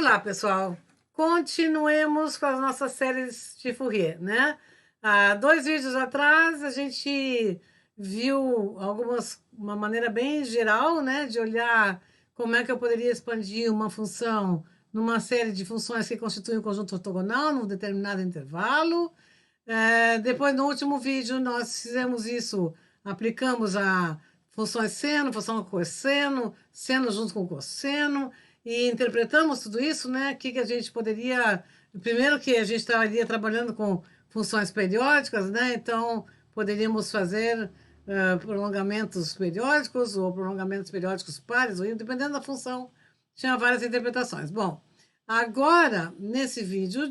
Olá, pessoal. Continuemos com as nossas séries de Fourier, né? Há 2 vídeos atrás, a gente viu uma maneira bem geral, né, de olhar como é que eu poderia expandir uma função numa série de funções que constituem um conjunto ortogonal num determinado intervalo. Depois, no último vídeo, nós fizemos isso, aplicamos a funções seno, função cosseno, seno junto com cosseno, e interpretamos tudo isso, né? Que a gente poderia. Primeiro, que a gente estaria trabalhando com funções periódicas, né? Então, poderíamos fazer prolongamentos periódicos ou prolongamentos periódicos pares, ou dependendo da função, tinha várias interpretações. Bom, agora, nesse vídeo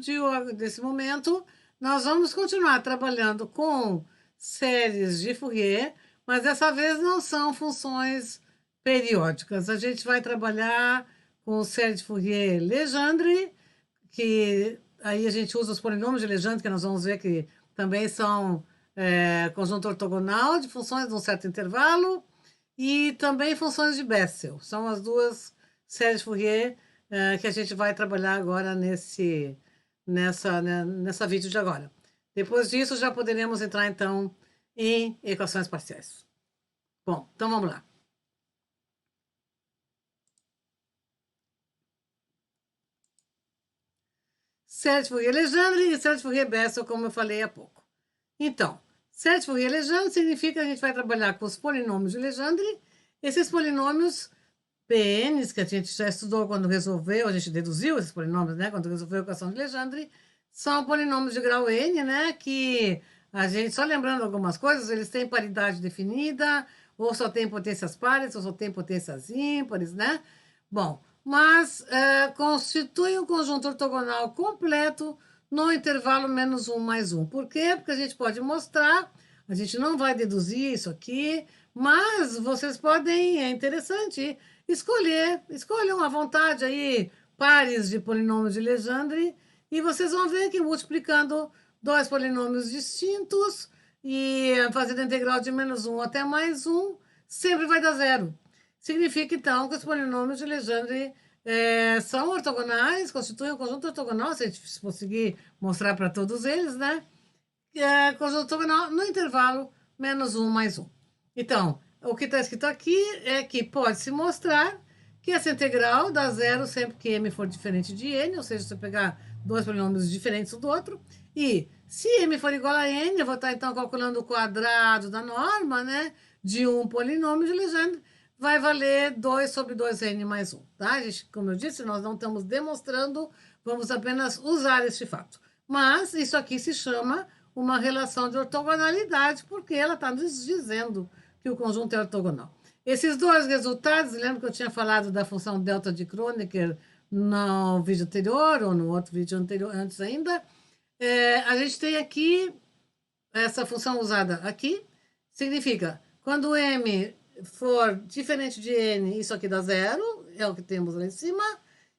desse momento, nós vamos continuar trabalhando com séries de Fourier, mas dessa vez não são funções periódicas. A gente vai trabalhar com série de Fourier Legendre, que aí a gente usa os polinômios de Legendre, que nós vamos ver que também são conjunto ortogonal de funções de um certo intervalo, e também funções de Bessel. São as duas séries de Fourier que a gente vai trabalhar agora nessa vídeo de agora. Depois disso, já poderemos entrar, então, em equações parciais. Bom, então vamos lá. Série de Fourier Legendre e série de Fourier Bessel, como eu falei há pouco. Então, série de Fourier Legendre significa que a gente vai trabalhar com os polinômios de Legendre. Esses polinômios PNs, que a gente já estudou quando resolveu, a gente deduziu esses polinômios, né? Quando resolveu a equação de Legendre, são polinômios de grau N, né? Que a gente, só lembrando algumas coisas, eles têm paridade definida, ou só tem potências pares, ou só tem potências ímpares, né? Bom, mas constitui um conjunto ortogonal completo no intervalo menos 1 mais 1. Por quê? Porque a gente pode mostrar, a gente não vai deduzir isso aqui, mas vocês podem, é interessante, escolham à vontade aí pares de polinômios de Legendre, e vocês vão ver que multiplicando dois polinômios distintos e fazendo a integral de menos 1 até mais 1, sempre vai dar zero. Significa, então, que os polinômios de Legendre são ortogonais, constituem um conjunto ortogonal, se a gente conseguir mostrar para todos eles, né? Conjunto ortogonal no intervalo menos 1 mais 1. Então, o que está escrito aqui é que pode-se mostrar que essa integral dá zero sempre que m for diferente de n, ou seja, se eu pegar dois polinômios diferentes um do outro, e se m for igual a n, eu vou estar então calculando o quadrado da norma, né, de um polinômio de Legendre, vai valer 2 sobre 2n mais 1, tá? Gente, como eu disse, nós não estamos demonstrando, vamos apenas usar este fato. Mas isso aqui se chama uma relação de ortogonalidade, porque ela está nos dizendo que o conjunto é ortogonal. Esses dois resultados, lembra que eu tinha falado da função delta de Kronecker no vídeo anterior, ou no outro vídeo anterior, antes ainda? A gente tem aqui, essa função usada aqui, significa, quando m for diferente de n, isso aqui dá zero, é o que temos lá em cima,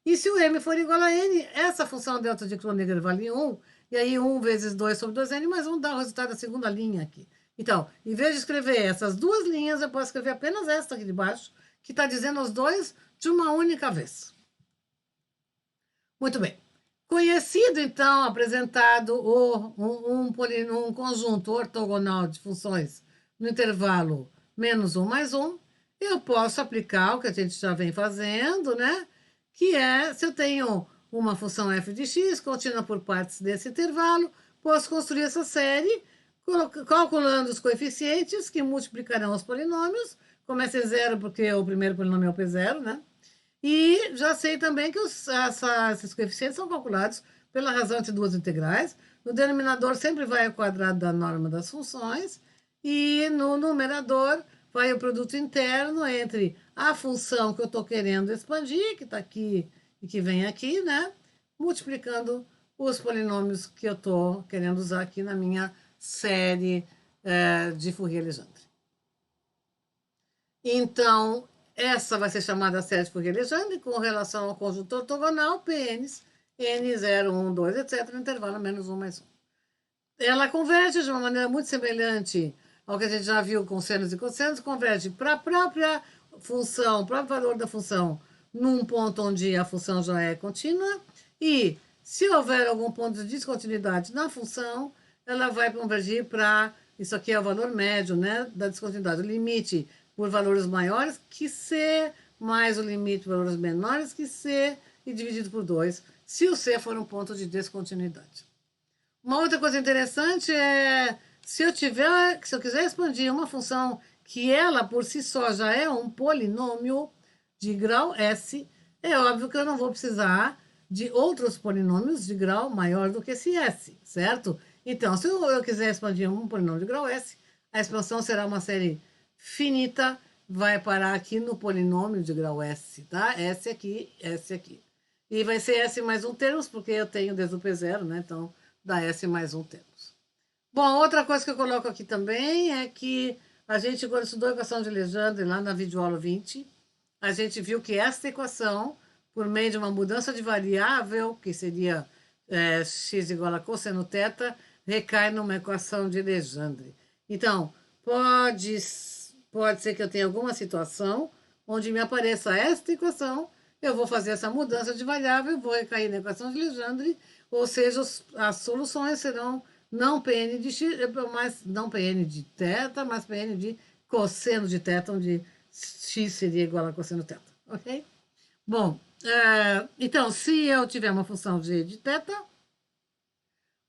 e se o m for igual a n, essa função delta de Kronecker vale 1, e aí 1 vezes 2 sobre 2n mais 1 dá o resultado da segunda linha aqui. Então, em vez de escrever essas duas linhas, eu posso escrever apenas esta aqui de baixo, que está dizendo os dois de uma única vez. Muito bem. Conhecido, então, apresentado um conjunto ortogonal de funções no intervalo menos 1 mais 1, eu posso aplicar o que a gente já vem fazendo, né? Que é, se eu tenho uma função f de x contínua por partes desse intervalo, posso construir essa série calculando os coeficientes que multiplicarão os polinômios. Começa em zero porque o primeiro polinômio é o P0, né? E já sei também que esses coeficientes são calculados pela razão entre duas integrais. No denominador sempre vai ao quadrado da norma das funções. E no numerador vai o produto interno entre a função que eu estou querendo expandir, que está aqui e que vem aqui, né? Multiplicando os polinômios que eu estou querendo usar aqui na minha série de Fourier-Legendre. Então, essa vai ser chamada série de Fourier-Legendre com relação ao conjunto ortogonal PNs, n0, 1, 2, etc., no intervalo menos 1 mais 1. Ela converge de uma maneira muito semelhante ao que a gente já viu com senos e cossenos, converge para a própria função, o próprio valor da função num ponto onde a função já é contínua, e se houver algum ponto de descontinuidade na função, ela vai convergir para, isso aqui é o valor médio, né, da descontinuidade, o limite por valores maiores que C, mais o limite por valores menores que C, e dividido por 2, se o C for um ponto de descontinuidade. Uma outra coisa interessante é, se eu quiser expandir uma função que ela por si só já é um polinômio de grau S, é óbvio que eu não vou precisar de outros polinômios de grau maior do que esse S, certo? Então, se eu quiser expandir um polinômio de grau S, a expansão será uma série finita, vai parar aqui no polinômio de grau S, tá? S aqui, S aqui. E vai ser S mais um termos, porque eu tenho desde o P0, né? Então, dá S mais um termos. Bom, outra coisa que eu coloco aqui também é que a gente, quando estudou a equação de Legendre, lá na videoaula 20, a gente viu que esta equação, por meio de uma mudança de variável, que seria x igual a cosseno θ, recai numa equação de Legendre. Então, pode ser que eu tenha alguma situação onde me apareça esta equação, eu vou fazer essa mudança de variável, vou recair na equação de Legendre, ou seja, as soluções serão não Pn de x, mas não Pn de θ, mas Pn de cosseno de θ, onde x seria igual a cosseno θ, ok? Bom, então, se eu tiver uma função g de θ,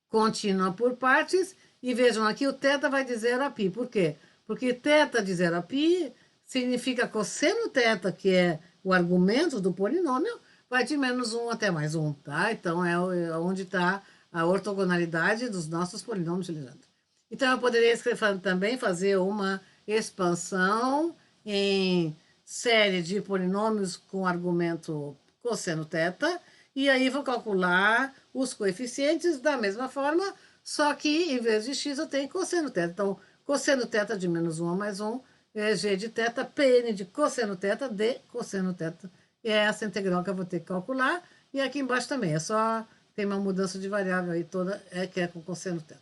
contínua por partes, e vejam aqui, o θ vai de 0 a π. Por quê? Porque θ de 0 a π significa cosseno θ, que é o argumento do polinômio, vai de menos 1 até mais 1, tá? Então, é onde está a ortogonalidade dos nossos polinômios de Legendre. Então, eu poderia também fazer uma expansão em série de polinômios com argumento cosseno θ, e aí vou calcular os coeficientes da mesma forma, só que em vez de x eu tenho cosseno θ. Então, cosseno θ de menos 1 a mais 1 é g de θ, Pn de cosseno θ de cosseno θ. É essa integral que eu vou ter que calcular. E aqui embaixo também, é só tem uma mudança de variável aí toda, que é com cosseno θ.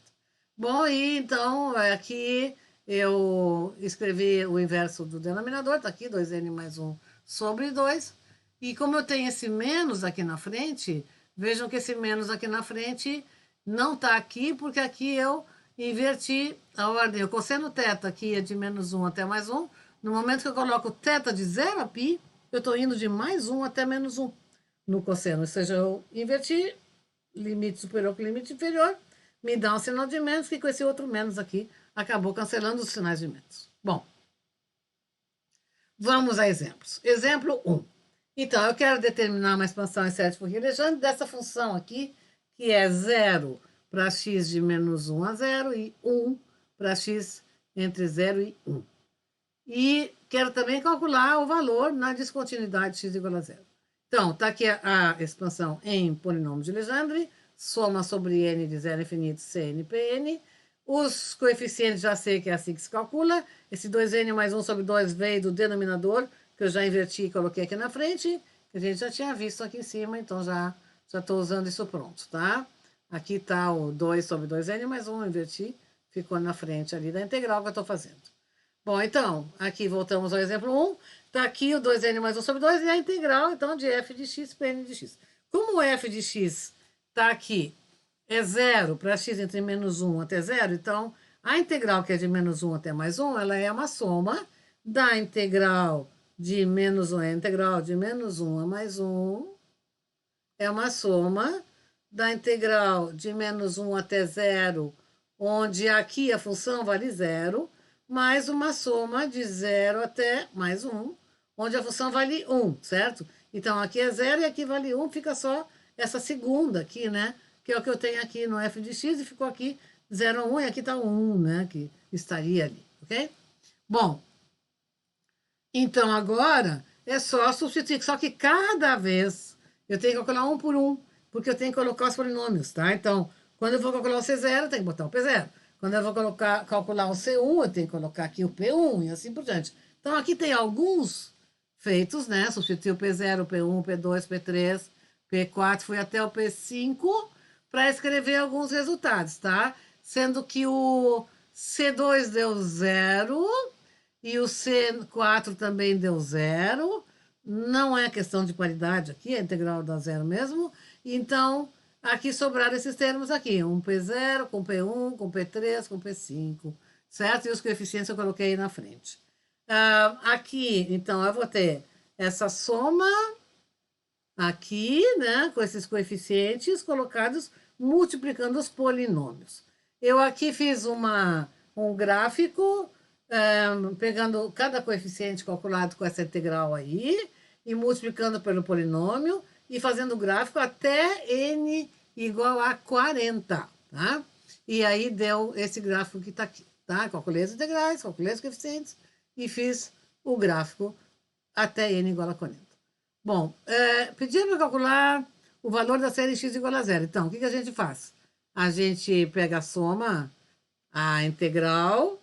Bom, e então aqui eu escrevi o inverso do denominador, tá aqui, 2n mais 1 sobre 2. E como eu tenho esse menos aqui na frente, vejam que esse menos aqui na frente não está aqui, porque aqui eu inverti a ordem. O cosseno θ aqui é de menos 1 até mais 1. No momento que eu coloco θ de 0 a π, eu estou indo de mais 1 até menos 1 no cosseno. Ou seja, eu inverti limite superior com limite inferior, me dá um sinal de menos, que com esse outro menos aqui acabou cancelando os sinais de menos. Bom, vamos a exemplos. Exemplo 1. Então, eu quero determinar uma expansão em série de Fourier-Legendre dessa função aqui, que é 0 para x de menos 1 a 0 e 1 para x entre 0 e 1. E quero também calcular o valor na descontinuidade x igual a 0. Então, está aqui a expansão em polinômio de Legendre, soma sobre n de 0 a infinito cnPn. Os coeficientes já sei que é assim que se calcula. Esse 2n mais 1 sobre 2 veio do denominador, que eu já inverti e coloquei aqui na frente, que a gente já tinha visto aqui em cima, então já estou usando isso pronto, tá? Aqui está o 2 sobre 2n mais 1, inverti, ficou na frente ali da integral que eu estou fazendo. Bom, então, aqui voltamos ao exemplo 1. Está aqui o 2n mais 1 sobre 2 e a integral, então, de f de x, Pn de x. Como o f de x está aqui, é 0 para x entre menos 1 até 0, então, a integral que é de menos 1 até mais 1, ela é uma soma da integral de menos 1, a integral de menos 1 a mais 1, é uma soma da integral de menos 1 até 0, onde aqui a função vale 0, mais uma soma de 0 até mais 1, onde a função vale 1, certo? Então, aqui é 0 e aqui vale 1, fica só essa segunda aqui, né? Que é o que eu tenho aqui no f de x, e ficou aqui 0 a 1, e aqui está 1, né? Que estaria ali, ok? Bom, então agora é só substituir, só que cada vez eu tenho que calcular um por um, porque eu tenho que colocar os polinômios, tá? Então, quando eu vou calcular o C0, eu tenho que botar o P0. Quando eu vou calcular o C1, eu tenho que colocar aqui o P1 e assim por diante. Então, aqui tem alguns feitos, né? Substituir o P0, P1, P2, P3, P4, fui até o P5 para escrever alguns resultados, tá? Sendo que o C2 deu 0 e o C4 também deu 0. não é questão de paridade aqui, a integral dá zero mesmo. Então, aqui sobraram esses termos aqui, um P0 com P1, com P3, com P5, certo? E os coeficientes eu coloquei aí na frente. Aqui, então, eu vou ter essa soma aqui, né, com esses coeficientes colocados, multiplicando os polinômios. Eu aqui fiz um gráfico, pegando cada coeficiente calculado com essa integral aí, e multiplicando pelo polinômio, e fazendo o gráfico até n igual a 40, tá? E aí deu esse gráfico que está aqui, tá? Calculei as integrais, calculei os coeficientes, e fiz o gráfico até n igual a 40. Bom, pediram para calcular o valor da série x igual a zero. Então, o que a gente faz? A gente pega a soma, a integral.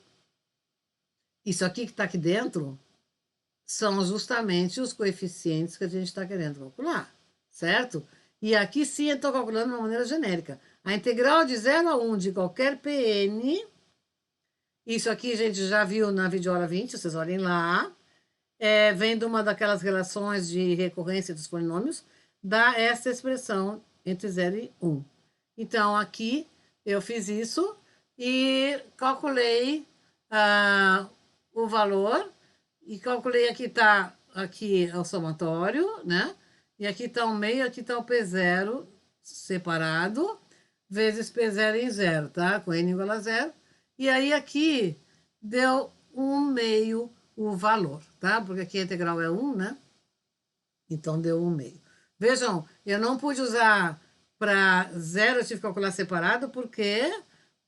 Isso aqui que está aqui dentro são justamente os coeficientes que a gente está querendo calcular, certo? E aqui sim eu estou calculando de uma maneira genérica. A integral de 0 a 1 de qualquer Pn, isso aqui a gente já viu na videoaula 20, vocês olhem lá, vem de uma daquelas relações de recorrência dos polinômios, dá essa expressão entre 0 e 1. Então, aqui eu fiz isso e calculei o valor, e calculei aqui está aqui é o somatório, né? E aqui está o meio, aqui está o P0 separado, vezes P0 em 0, tá? Com n igual a 0. E aí aqui deu 1 meio o valor, tá? Porque aqui a integral é 1, né? Então deu 1 meio. Vejam, eu não pude usar para 0, eu tive que calcular separado, por quê?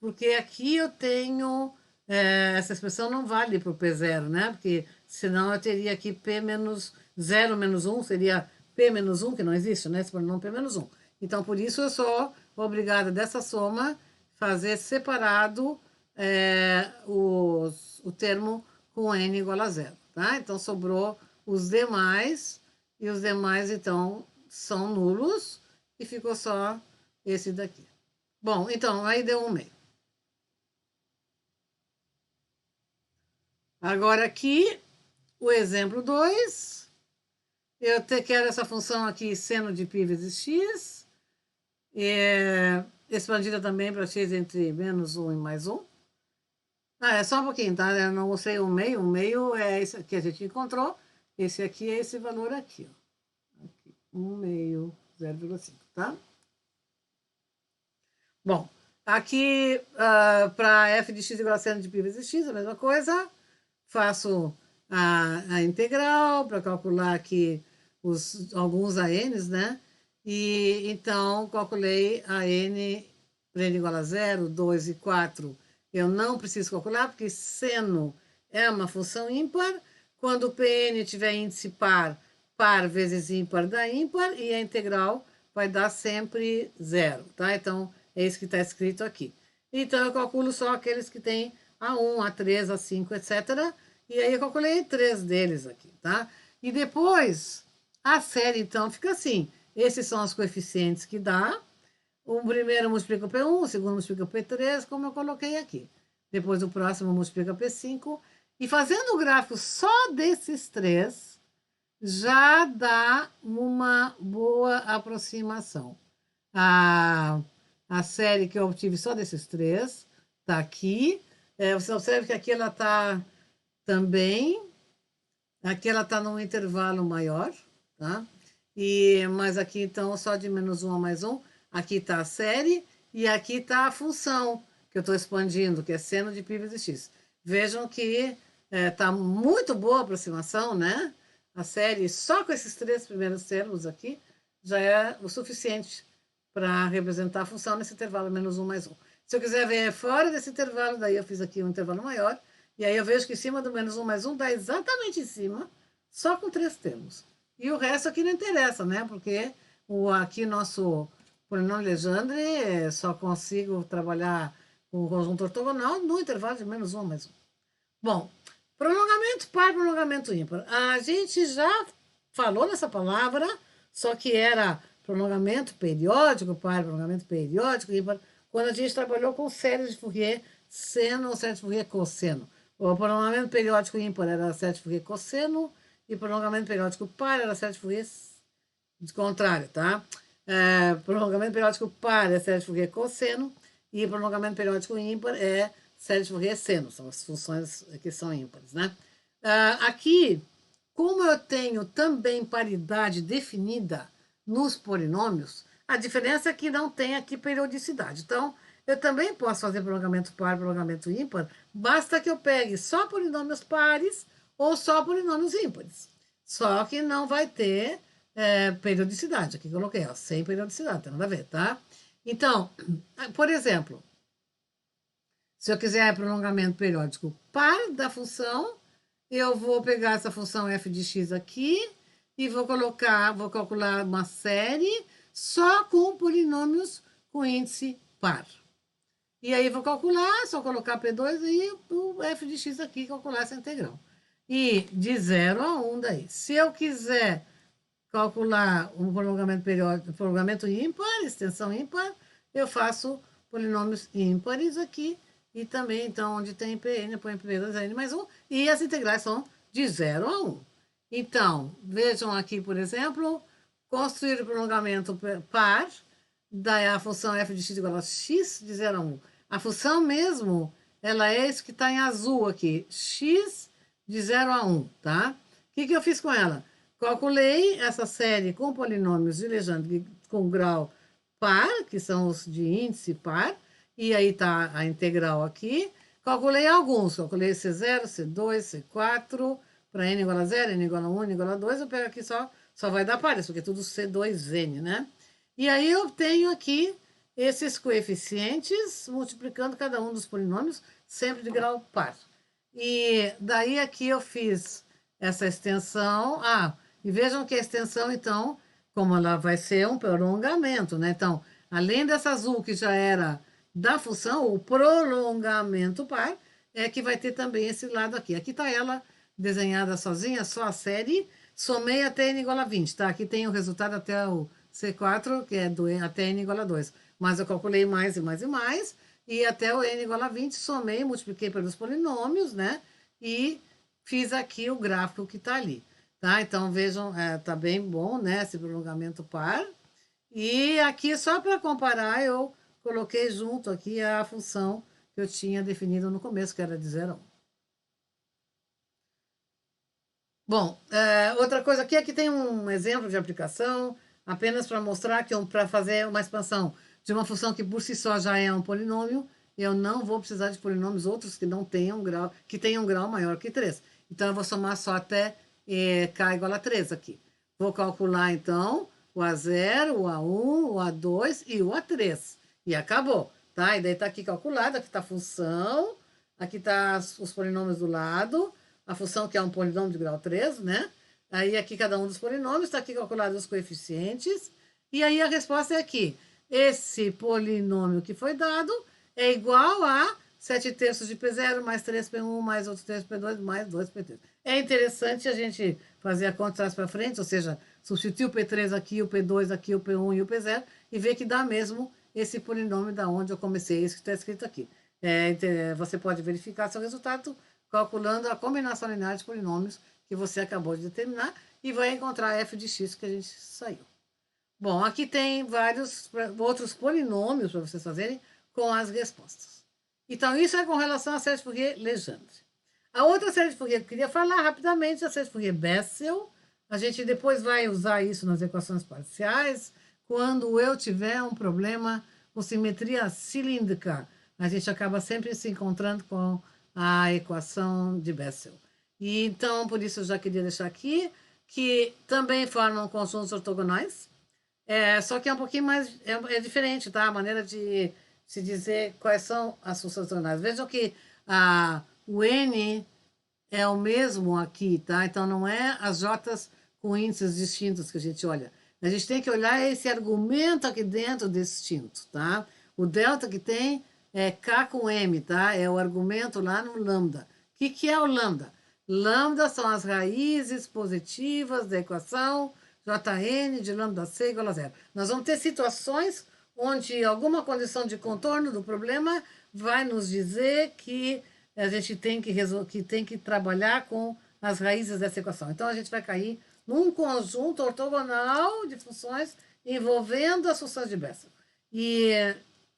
Porque aqui eu tenho, essa expressão não vale para o P0, né? Porque senão eu teria aqui P menos 0 menos 1, seria P menos 1, que não existe, né? Esse polinômio P menos 1. Então, por isso eu sou obrigada dessa soma fazer separado o termo com n igual a 0, tá? Então, sobrou os demais, e os demais, então, são nulos, e ficou só esse daqui. Bom, então, aí deu 1 meio. Agora aqui, o exemplo 2, eu quero essa função aqui, seno de π vezes x, expandida também para x entre menos 1 e mais 1. É só um pouquinho, tá? Eu não mostrei o meio é esse que a gente encontrou, esse aqui é esse valor aqui, ó. Aqui, 1 meio, 0,5, tá? Bom, aqui para f de x igual a seno de π vezes x, a mesma coisa, faço a integral para calcular aqui alguns ANs, né? E então calculei a n para n igual a 0, 2 e 4. Eu não preciso calcular, porque seno é uma função ímpar. Quando o Pn tiver índice par, par vezes ímpar dá ímpar, e a integral vai dar sempre 0, tá? Então, é isso que está escrito aqui. Então, eu calculo só aqueles que têm A1, A3, A5, etc. E aí eu calculei 3 deles aqui, tá? E depois, a série, então, fica assim. Esses são os coeficientes que dá. O primeiro multiplica P1, o segundo multiplica P3, como eu coloquei aqui. Depois o próximo multiplica P5. E fazendo o gráfico só desses 3, já dá uma boa aproximação. A série que eu obtive só desses 3 está aqui. Você observa que aqui ela está também. Aqui ela está num intervalo maior, tá? Mas aqui, então, só de menos 1 a mais 1. Aqui está a série e aqui está a função que eu estou expandindo, que é seno de π vezes x. Vejam que está muito boa a aproximação, né? A série, só com esses 3 primeiros termos aqui, já é o suficiente para representar a função nesse intervalo menos 1 mais 1. Se eu quiser ver fora desse intervalo, daí eu fiz aqui um intervalo maior, e aí eu vejo que em cima do menos 1 mais 1 dá exatamente em cima, só com 3 termos. E o resto aqui não interessa, né? Porque aqui nosso polinômio Legendre, só consigo trabalhar com o conjunto ortogonal no intervalo de menos 1 mais 1. Bom, prolongamento par, prolongamento ímpar. A gente já falou nessa palavra, só que era prolongamento periódico par, prolongamento periódico ímpar, quando a gente trabalhou com séries de Fourier seno ou série de Fourier cosseno. O prolongamento periódico ímpar era a série de Fourier cosseno, e prolongamento periódico par era série de Fourier de contrário, tá? Prolongamento periódico par é série de Fourier cosseno e prolongamento periódico ímpar é série de Fourier seno, são as funções que são ímpares, né? Aqui, como eu tenho também paridade definida nos polinômios, a diferença é que não tem aqui periodicidade. Então, eu também posso fazer prolongamento par, prolongamento ímpar, basta que eu pegue só polinômios pares ou só polinômios ímpares. Só que não vai ter periodicidade. Aqui coloquei, ó, sem periodicidade, tem nada a ver, tá? Então, por exemplo, se eu quiser prolongamento periódico par da função, eu vou pegar essa função f de x aqui e vou calcular uma série só com polinômios com índice par. E aí vou calcular, só colocar P2 e o f de x aqui, calcular essa integral. E de 0 a 1 daí. Se eu quiser calcular um prolongamento periódico, prolongamento ímpar, extensão ímpar, eu faço polinômios ímpares aqui e também, então, onde tem Pn, eu ponho P2N mais 1, e as integrais são de 0 a 1. Então, vejam aqui, por exemplo, construir o prolongamento par da função f de x igual a x de 0 a 1. A função mesmo, ela é isso que está em azul aqui, x de 0 a 1, tá? O que eu fiz com ela? Calculei essa série com polinômios de Legendre com grau par, que são os de índice par, e aí está a integral aqui. Calculei alguns, calculei C0, C2, C4, para n igual a 0, n igual a 1, n igual a 2, eu pego aqui só vai dar pares, porque é tudo C2N, né? E aí eu tenho aqui esses coeficientes, multiplicando cada um dos polinômios, sempre de grau par. E daí aqui eu fiz essa extensão. E vejam que a extensão, então, como ela vai ser um prolongamento, né? Então, além dessa azul que já era da função, o prolongamento par, é que vai ter também esse lado aqui. Aqui está ela desenhada sozinha, só a série, somei até n igual a 20, tá? Aqui tem o resultado até o C4, que é até n igual a 2. Mas eu calculei mais e mais e mais, e até o n igual a 20, somei, multipliquei pelos polinômios, né? E fiz aqui o gráfico que está ali, tá? Então, vejam, tá bem bom, né? Esse prolongamento par. E aqui, só para comparar, eu coloquei junto aqui a função que eu tinha definido no começo, que era de 0 a 1. Bom, outra coisa aqui tem um exemplo de aplicação, apenas para mostrar que para fazer uma expansão de uma função que por si só já é um polinômio, eu não vou precisar de polinômios outros que não tenham grau, que tenham um grau maior que 3. Então, eu vou somar só até k igual a 3 aqui. Vou calcular, então, o A0, o A1, o A2 e o A3. E acabou, tá? E daí está aqui calculado, aqui está a função, aqui está os polinômios do lado, a função que é um polinômio de grau 3, né? Aí aqui cada um dos polinômios, está aqui calculado os coeficientes, e aí a resposta é aqui. Esse polinômio que foi dado é igual a 7 terços de P0 mais 3P1 mais outro terço P2 mais 2P3. É interessante a gente fazer a conta de trás para frente, ou seja, substituir o P3 aqui, o P2 aqui, o P1 e o P0, e ver que dá mesmo esse polinômio da onde eu comecei, isso que está escrito aqui. Você pode verificar seu resultado calculando a combinação linear de polinômios que você acabou de determinar e vai encontrar f de x que a gente saiu. Bom, aqui tem vários outros polinômios para vocês fazerem com as respostas. Então, isso é com relação à série de Fourier-Legendre. A outra série de Fourier que eu queria falar rapidamente é a série de Fourier-Bessel. A gente depois vai usar isso nas equações parciais, quando eu tiver um problema com simetria cilíndrica. A gente acaba sempre se encontrando com a equação de Bessel. E então, por isso, eu já queria deixar aqui que também formam conjuntos ortogonais, só que é um pouquinho mais, é diferente, tá? A maneira de se dizer quais são as funções ortogonais. Vejam que o N é o mesmo aqui, tá? Então, não é as J's com índices distintos que a gente olha. A gente tem que olhar esse argumento aqui dentro distinto, tá? O delta que tem é K com M, tá? É o argumento lá no lambda. O que é o lambda? Lambda são as raízes positivas da equação Jn de lambda c igual a 0. Nós vamos ter situações onde alguma condição de contorno do problema vai nos dizer que a gente tem que trabalhar com as raízes dessa equação. Então, a gente vai cair num conjunto ortogonal de funções envolvendo as funções de Bessel. E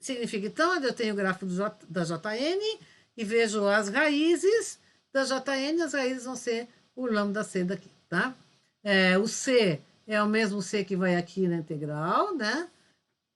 significa, então, eu tenho o gráfico da Jn e vejo as raízes da Jn, as raízes vão ser o lambda c daqui, tá? O c é o mesmo c que vai aqui na integral, né?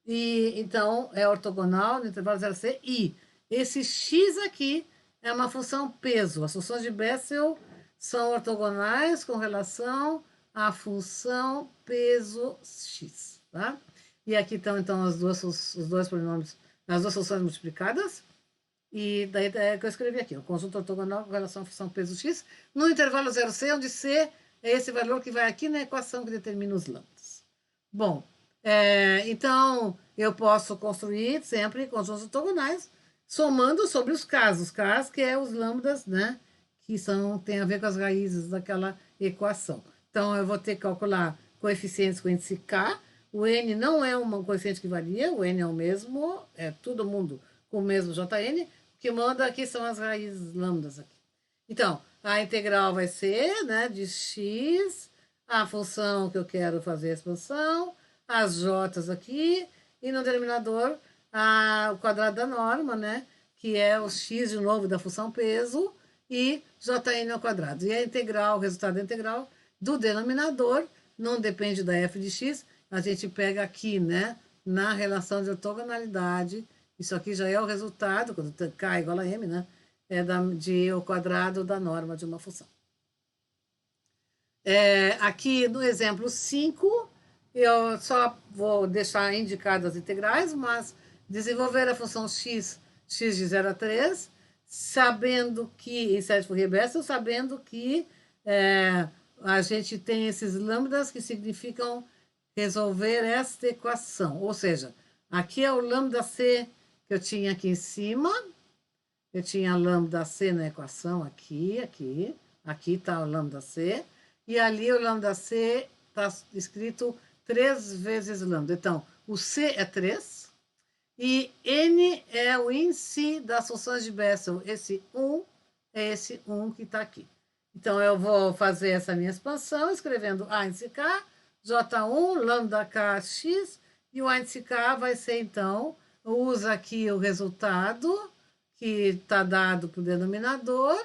E então é ortogonal no intervalo 0c, e esse x aqui é uma função peso. As funções de Bessel são ortogonais com relação à função peso x, tá? E aqui estão, então, os dois polinômios, as duas funções multiplicadas, e daí é que eu escrevi aqui, o conjunto ortogonal com relação à função peso x, no intervalo 0c, onde c é esse valor que vai aqui na equação que determina os lambdas. Bom, então, eu posso construir sempre conjuntos ortogonais, somando sobre os casos, que é os lambdas, né, que tem a ver com as raízes daquela equação. Então, eu vou ter que calcular coeficientes com índice k. O n não é um coeficiente que varia, o n é o mesmo, é todo mundo com o mesmo jn. O que manda aqui são as raízes lambdas aqui. Então, a integral vai ser, né, de x, a função que eu quero fazer a expansão, as j's aqui, e no denominador o quadrado da norma, né, que é o x de novo da função peso, e jn ao quadrado. E a integral, o resultado da integral do denominador, não depende da f de x, a gente pega aqui, né, na relação de ortogonalidade, isso aqui já é o resultado, quando k igual a m, né, de o quadrado da norma de uma função. Aqui no exemplo 5, eu só vou deixar indicadas as integrais, mas desenvolver a função x de 0 a 3, sabendo que, em série de Fourier-Bessel, sabendo que a gente tem esses lambdas que significam resolver esta equação. Ou seja, aqui é o lambda c que eu tinha aqui em cima, eu tinha lambda c na equação aqui está o lambda c, e ali o lambda c está escrito 3 vezes lambda. Então, o c é 3, e n é o índice das funções de Bessel. Esse 1 é esse 1 que está aqui. Então, eu vou fazer essa minha expansão, escrevendo a índice k, j1, lambda k, x, e o índice k vai ser, então, usa aqui o resultado que está dado para o denominador,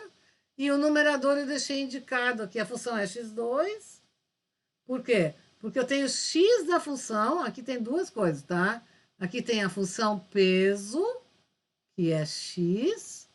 e o numerador eu deixei indicado aqui, a função é x2. Por quê? Porque eu tenho x da função, aqui tem duas coisas, tá? Aqui tem a função peso, que é x,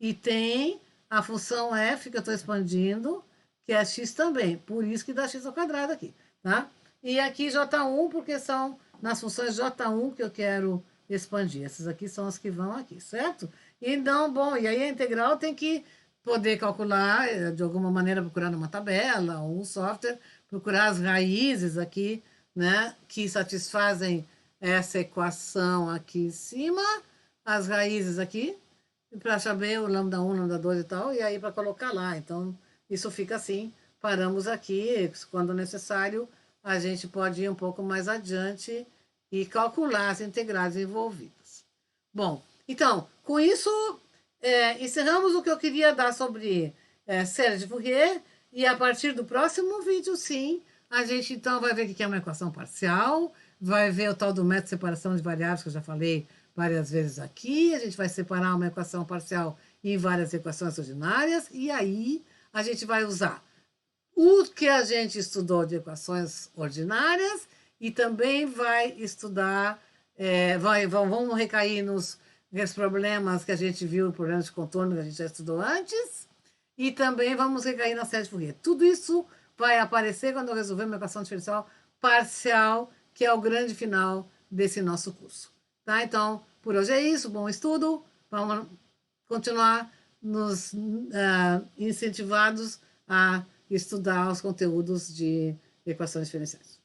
e tem a função f, que eu estou expandindo, que é x também. Por isso que dá x ao quadrado aqui, tá? E aqui j1, porque são nas funções j1 que eu quero expandir. Essas aqui são as que vão aqui, certo? Então, bom, e aí a integral tem que poder calcular, de alguma maneira, procurar numa tabela ou um software, procurar as raízes aqui, né, que satisfazem essa equação aqui em cima, as raízes aqui, para saber o lambda 1, lambda 2 e tal, e aí para colocar lá. Então, isso fica assim, paramos aqui, quando necessário, a gente pode ir um pouco mais adiante e calcular as integrais envolvidas. Bom, então, com isso, encerramos o que eu queria dar sobre série de Fourier, e a partir do próximo vídeo, sim, a gente então vai ver o que é uma equação parcial, vai ver o tal do método de separação de variáveis, que eu já falei várias vezes aqui, a gente vai separar uma equação parcial em várias equações ordinárias, e aí a gente vai usar o que a gente estudou de equações ordinárias, e também vai estudar, vamos recair nos problemas que a gente viu, problemas de contorno que a gente já estudou antes, e também vamos recair na série de Fourier. Tudo isso vai aparecer quando eu resolver uma equação diferencial parcial, que é o grande final desse nosso curso. Tá? Então, por hoje é isso, bom estudo, vamos continuar nos incentivados a estudar os conteúdos de equações diferenciais.